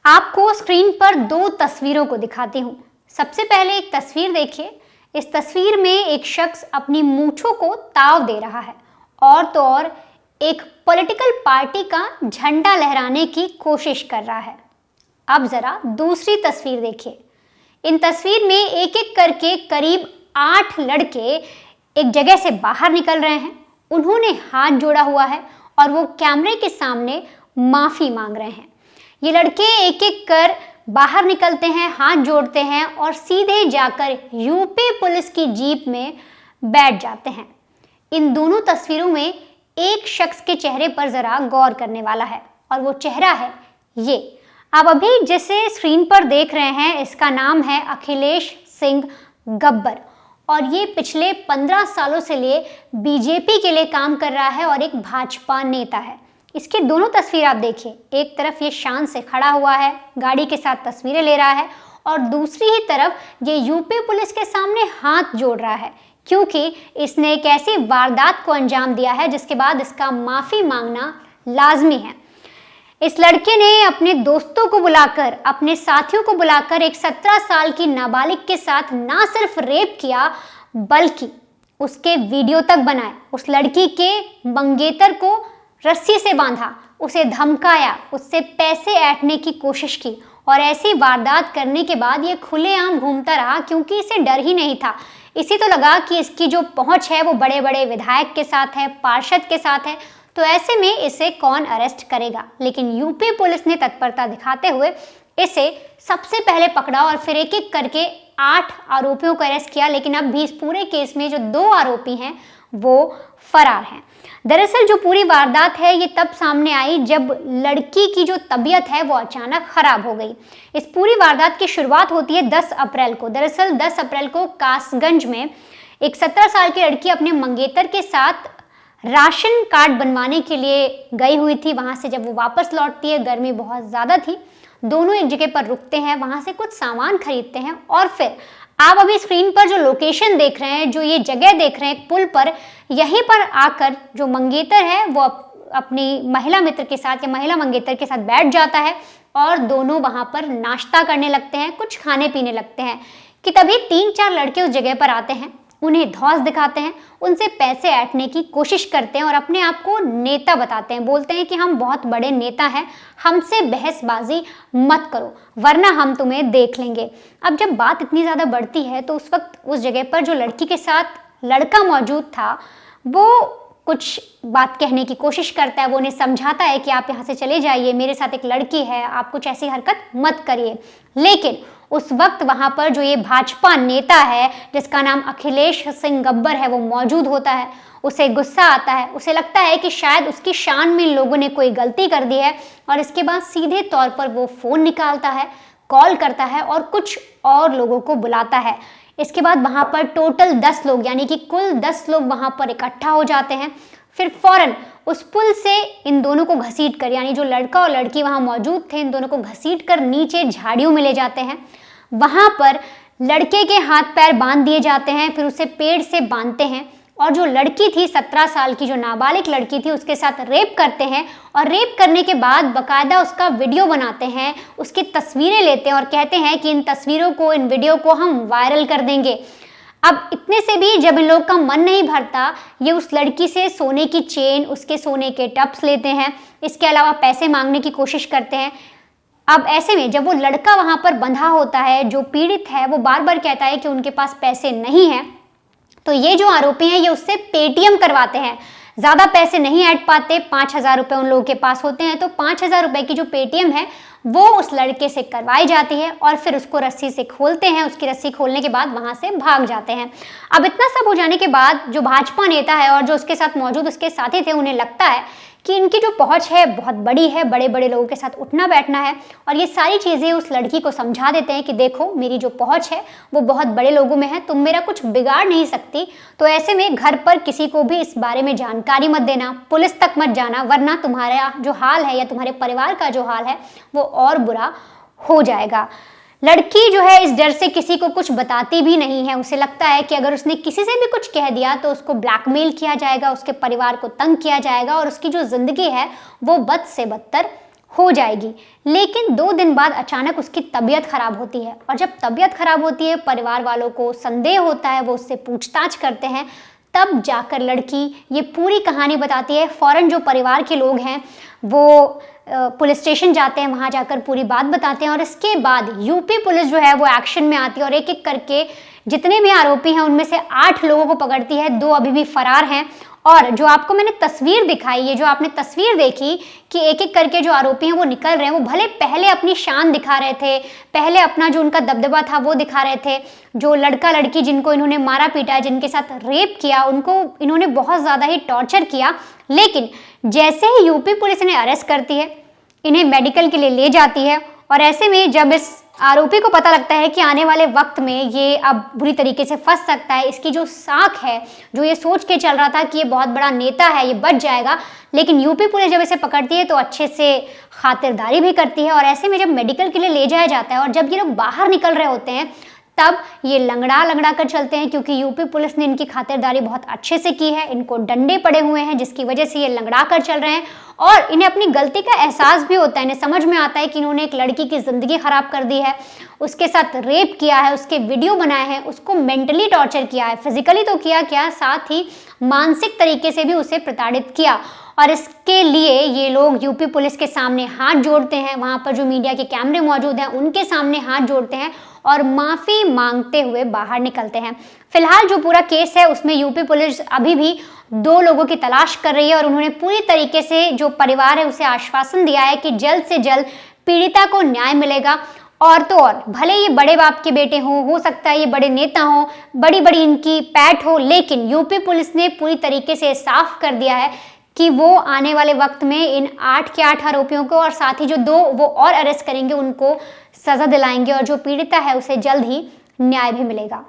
आपको स्क्रीन पर दो तस्वीरों को दिखाती हूँ। सबसे पहले एक तस्वीर देखिए। इस तस्वीर में एक शख्स अपनी मूंछों को ताव दे रहा है और तो और एक पॉलिटिकल पार्टी का झंडा लहराने की कोशिश कर रहा है। अब जरा दूसरी तस्वीर देखिए। इन तस्वीर में एक एक करके करीब 8 लड़के एक जगह से बाहर निकल रहे हैं। उन्होंने हाथ जोड़ा हुआ है और वो कैमरे के सामने माफी मांग रहे हैं। ये लड़के एक एक कर बाहर निकलते हैं, हाथ जोड़ते हैं और सीधे जाकर यूपी पुलिस की जीप में बैठ जाते हैं। इन दोनों तस्वीरों में एक शख्स के चेहरे पर जरा गौर करने वाला है और वो चेहरा है ये। आप अभी जिसे स्क्रीन पर देख रहे हैं इसका नाम है अखिलेश सिंह गब्बर और ये पिछले 15 सालों से लिए बीजेपी के लिए काम कर रहा है और एक भाजपा नेता है। इसकी दोनों तस्वीर आप देखिए। एक तरफ ये शान से खड़ा हुआ है, गाड़ी के साथ तस्वीरें ले रहा है और दूसरी ही तरफ ये यूपी पुलिस के सामने हाथ जोड़ रहा है क्योंकि इसने एक ऐसी वारदात को अंजाम दिया है जिसके बाद इसका माफ़ी मांगना लाजमी है। इस लड़के ने अपने दोस्तों को बुलाकर, अपने साथियों को बुलाकर एक 17 साल की नाबालिग के साथ ना सिर्फ रेप किया बल्कि उसके वीडियो तक बनाए। उस लड़की के मंगेतर को रस्सी से बांधा, उसे धमकाया, उससे पैसे ऐंठने की कोशिश की और ऐसी वारदात करने के बाद ये खुलेआम घूमता रहा क्योंकि इसे डर ही नहीं था। इसी तो लगा कि इसकी जो पहुंच है वो बड़े बड़े विधायक के साथ है, पार्षद के साथ है, तो ऐसे में इसे कौन अरेस्ट करेगा। लेकिन यूपी पुलिस ने तत्परता दिखाते हुए इसे सबसे पहले पकड़ा और फिर एक एक करके 8 आरोपियों को अरेस्ट किया। लेकिन अब भी इस पूरे केस में जो 2 आरोपी हैं वो फरार हैं। दरअसल जो पूरी वारदात है ये तब सामने आई जब लड़की की जो तबीयत है वो अचानक खराब हो गई। इस पूरी वारदात की शुरुआत होती है 10 अप्रैल को। दरअसल 10 अप्रैल को कासगंज में एक 17 साल की लड़की अपने मंगेतर के साथ राशन कार्ड बनवाने के लिए गई हुई थी। वहां से जब वो वापस लौटती है, गर्मी बहुत ज़्यादा थी, दोनों एक जगह पर रुकते हैं, वहां से कुछ सामान खरीदते हैं और फिर आप अभी स्क्रीन पर जो लोकेशन देख रहे हैं, जो ये जगह देख रहे हैं पुल पर, यहीं पर आकर जो मंगेतर है वो अपनी महिला मित्र के साथ या महिला मंगेतर के साथ बैठ जाता है और दोनों वहां पर नाश्ता करने लगते हैं, कुछ खाने पीने लगते हैं कि तभी 3-4 लड़के उस जगह पर आते हैं, उन्हें धौंस दिखाते हैं, उनसे पैसे ऐंठने की कोशिश करते हैं और अपने आप को नेता बताते हैं। बोलते हैं कि हम बहुत बड़े नेता हैं, हमसे बहसबाजी मत करो वरना हम तुम्हें देख लेंगे। अब जब बात इतनी ज़्यादा बढ़ती है तो उस वक्त उस जगह पर जो लड़की के साथ लड़का मौजूद था वो कुछ बात कहने की कोशिश करता है। वो उन्हें समझाता है कि आप यहाँ से चले जाइए, मेरे साथ एक लड़की है, आप कुछ ऐसी हरकत मत करिए। लेकिन उस वक्त वहाँ पर जो ये भाजपा नेता है जिसका नाम अखिलेश सिंह गब्बर है वो मौजूद होता है। उसे गुस्सा आता है, उसे लगता है कि शायद उसकी शान में इन लोगों ने कोई गलती कर दी है और इसके बाद सीधे तौर पर वो फ़ोन निकालता है, कॉल करता है और कुछ और लोगों को बुलाता है। इसके बाद वहाँ पर टोटल 10 लोग यानी कि कुल 10 लोग वहाँ पर इकट्ठा हो जाते हैं। फिर फौरन उस पुल से इन दोनों को घसीट कर, यानी जो लड़का और लड़की वहाँ मौजूद थे, इन दोनों को घसीट कर नीचे झाड़ियों में ले जाते हैं। वहाँ पर लड़के के हाथ पैर बांध दिए जाते हैं, फिर उसे पेड़ से बांधते हैं और जो लड़की थी 17 साल की, जो नाबालिग लड़की थी, उसके साथ रेप करते हैं और रेप करने के बाद बाकायदा उसका वीडियो बनाते हैं, उसकी तस्वीरें लेते हैं और कहते हैं कि इन तस्वीरों को, इन वीडियो को हम वायरल कर देंगे। अब इतने से भी जब इन लोग का मन नहीं भरता, ये उस लड़की से सोने की चेन, उसके सोने के टप्स लेते हैं, इसके अलावा पैसे मांगने की कोशिश करते हैं। अब ऐसे में जब वो लड़का वहाँ पर बंधा होता है, जो पीड़ित है, वो बार बार कहता है कि उनके पास पैसे नहीं हैं, तो ये जो आरोपी हैं ये उससे पेटीएम करवाते हैं। ज़्यादा पैसे नहीं ऐड पाते, 5,000 रुपये उन लोगों के पास होते हैं, तो 5,000 रुपये की जो पेटीएम है वो उस लड़के से करवाई जाती है और फिर उसको रस्सी से खोलते हैं। उसकी रस्सी खोलने के बाद वहाँ से भाग जाते हैं। अब इतना सब हो जाने के बाद जो भाजपा नेता है और जो उसके साथ मौजूद उसके साथी थे, उन्हें लगता है कि इनकी जो पहुंच है बहुत बड़ी है, बड़े बड़े लोगों के साथ उठना बैठना है और ये सारी चीज़ें उस लड़की को समझा देते हैं कि देखो मेरी जो पहुंच है वो बहुत बड़े लोगों में है, तुम मेरा कुछ बिगाड़ नहीं सकती। तो ऐसे में घर पर किसी को भी इस बारे में जानकारी मत देना, पुलिस तक मत जाना, वरना तुम्हारा जो हाल है या तुम्हारे परिवार का जो हाल है वो और बुरा हो जाएगा। लड़की जो है इस डर से किसी को कुछ बताती भी नहीं है। उसे लगता है कि अगर उसने किसी से भी कुछ कह दिया तो उसको ब्लैकमेल किया जाएगा, उसके परिवार को तंग किया जाएगा और उसकी जो ज़िंदगी है वो बद से बदतर हो जाएगी। लेकिन 2 दिन बाद अचानक उसकी तबीयत खराब होती है, और जब तबीयत खराब होती है, परिवार वालों को संदेह होता है, वो उससे पूछताछ करते हैं। तब जाकर लड़की ये पूरी कहानी बताती है। फौरन जो परिवार के लोग हैं वो पुलिस स्टेशन जाते हैं, वहाँ जाकर पूरी बात बताते हैं, और इसके बाद यूपी पुलिस जो है वो एक्शन में आती है और एक एक करके जितने भी आरोपी हैं उनमें से 8 लोगों को पकड़ती है। 2 अभी भी फरार हैं। और जो आपको मैंने तस्वीर दिखाई, ये जो आपने तस्वीर देखी कि एक एक करके जो आरोपी हैं वो निकल रहे हैं, वो भले पहले अपनी शान दिखा रहे थे, पहले अपना जो उनका दबदबा था वो दिखा रहे थे। जो लड़का लड़की जिनको इन्होंने मारा पीटा, जिनके साथ रेप किया, उनको इन्होंने बहुत ज़्यादा ही टॉर्चर किया। लेकिन जैसे ही यूपी पुलिस इन्हें अरेस्ट करती है, इन्हें मेडिकल के लिए ले जाती है, और ऐसे में जब इस आरोपी को पता लगता है कि आने वाले वक्त में ये अब बुरी तरीके से फंस सकता है, इसकी जो साख है, जो ये सोच के चल रहा था कि ये बहुत बड़ा नेता है, ये बच जाएगा, लेकिन यूपी पुलिस जब इसे पकड़ती है तो अच्छे से खातिरदारी भी करती है। और ऐसे में जब मेडिकल के लिए ले जाया जाता है और जब ये लोग बाहर निकल रहे होते हैं, तब ये लंगड़ा कर चलते हैं, क्योंकि यूपी पुलिस ने इनकी खातिरदारी बहुत अच्छे से की है। इनको डंडे पड़े हुए हैं, जिसकी वजह से ये लंगड़ा कर चल रहे हैं, और इन्हें अपनी गलती का एहसास भी होता है। इन्हें समझ में आता है कि इन्होंने एक लड़की की ज़िंदगी ख़राब कर दी है, उसके साथ रेप किया है, उसके वीडियो बनाए हैं, उसको मेंटली टॉर्चर किया है, फिजिकली तो किया, साथ ही मानसिक तरीके से भी उसे प्रताड़ित किया। और इसके लिए ये लोग यूपी पुलिस के सामने हाथ जोड़ते हैं, वहाँ पर जो मीडिया के कैमरे मौजूद हैं उनके सामने हाथ जोड़ते हैं और माफ़ी मांगते हुए बाहर निकलते हैं। फिलहाल जो पूरा केस है उसमें यूपी पुलिस अभी भी 2 लोगों की तलाश कर रही है, और उन्होंने पूरी तरीके से जो परिवार है उसे आश्वासन दिया है कि जल्द से जल्द पीड़िता को न्याय मिलेगा। और तो और भले ये बड़े बाप के बेटे हों, हो सकता है ये बड़े नेता हों, बड़ी बड़ी इनकी पैठ हो, लेकिन यूपी पुलिस ने पूरी तरीके से साफ कर दिया है कि वो आने वाले वक्त में इन 8 के 8 आरोपियों को, और साथ ही जो 2 वो और अरेस्ट करेंगे, उनको सज़ा दिलाएंगे, और जो पीड़िता है उसे जल्द ही न्याय भी मिलेगा।